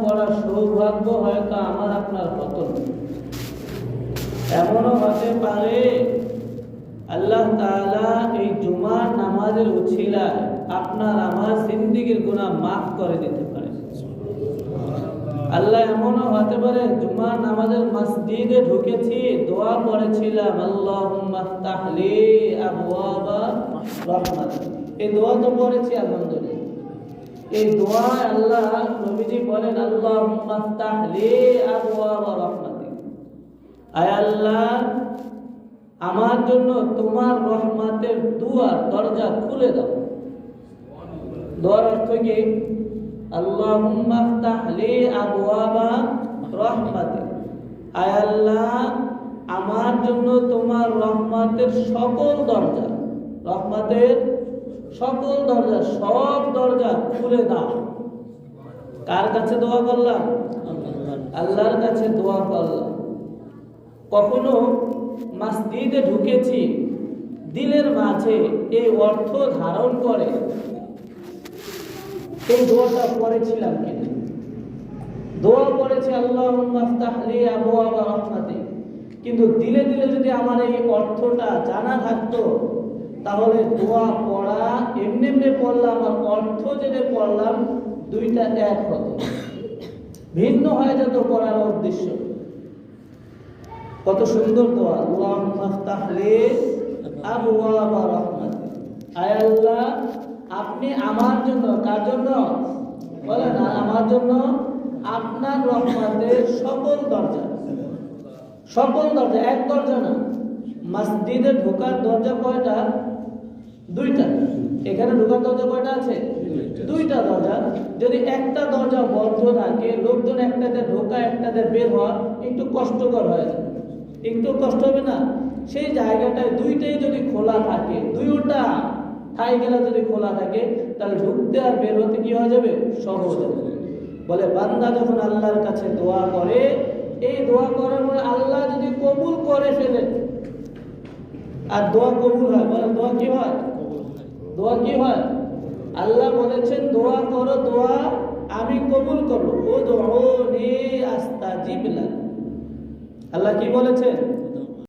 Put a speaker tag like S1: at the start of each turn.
S1: করার সৌভাগ্য হয়তো আমার আপনার হতো না। এমনও হতে পারে আল্লাহ তাআলা এই জুমার নামাজের উছিলায় আপনার আমার জিন্দেগীর গুনাহ মাফ করে দিতে পারে। আল্লাহ এমনও হতে পারে জুমার নামাজের মসজিদে ঢুকেছি, দোয়া পড়েছিলাম আল্লাহুম্মা আফতাহ লি আবওয়াবা রাহমাতিক, এই দোয়া তো পড়েছি আলহামদুলিল্লাহ। এই দোয়া আল্লাহ নবীজি বলেন আল্লাহুম্মা আফতাহ লি আবওয়াবা রাহমাতিক, আয় আল্লাহ আমার জন্য তোমার রহমতের দুয়ার দরজা খুলে দাও। দোয়ার অর্থ কি? আল্লাহুম্মা আফতাহ লি আবওয়াবা রাহমাতিক, আয় আল্লাহ আমার জন্য তোমার রহমতের সকল দরজা, রহমতের সকল দরজা, সব দরজা খুলে দাও। কার কাছে দোয়া করলাম? আল্লাহর কাছে দোয়া করলাম। কখনো মসজিদে ঢুকেছি, দিলের মাঝে এই অর্থ ধারণ করে এই দোয়াটা পড়েছিলাম কিনা? দোয়া পড়েছি আল্লাহুম্মা আফতাহ লি আবওয়াবা রাহমাতিক, কিন্তু দিলে দিলে যদি আমার এই অর্থটা জানা থাকতো তাহলে দোয়া পড়া এমনি এমনি পড়লাম আর অর্থ যেটা পড়লাম দুইটা এক হতো, ভিন্ন হয়ে যেত পড়ার উদ্দেশ্য। কত সুন্দর দোয়া, আল্লাহুম্মা আফতাহ লি আবওয়াবা রাহমাতিক, আয় আল্লাহ আপনি আমার জন্য, কার জন্য বলেন? আমার জন্য আপনার রহমতের সকল দরজা, সকল দরজা, এক দরজা না। মসজিদে ঢোকার দরজা কয়টা? দুইটা। এখানে ঢোকার দরজা কয়টা আছে? দুইটা দরজা। যদি একটা দরজা বন্ধ থাকে, লোকজন একটাতে ঢোকা একটাতে বের হওয়া একটু কষ্টকর হয়ে যায়, একটু কষ্ট হবে না? সেই জায়গাটায় দুইটাই যদি খোলা থাকে, দুইটা ঠাই গেলা যদি খোলা থাকে, তাহলে ঢুকতে আর বের হতে কি হয়ে যাবে? সহজ হবে। বলে বান্দা যখন আল্লাহর কাছে দোয়া করে, এই দোয়া করার পরে আল্লাহ যদি কবুল করে ফেলেন, আর দোয়া কবুল হয়, বলে দোয়া কি হয়? দোয়া কি হয়? আল্লাহ বলেছেন দোয়া করো, দোয়া আমি কবুল করব। ও দুউনি আস্তাজিব লাকুম। আল্লাহ কি বলেছেন?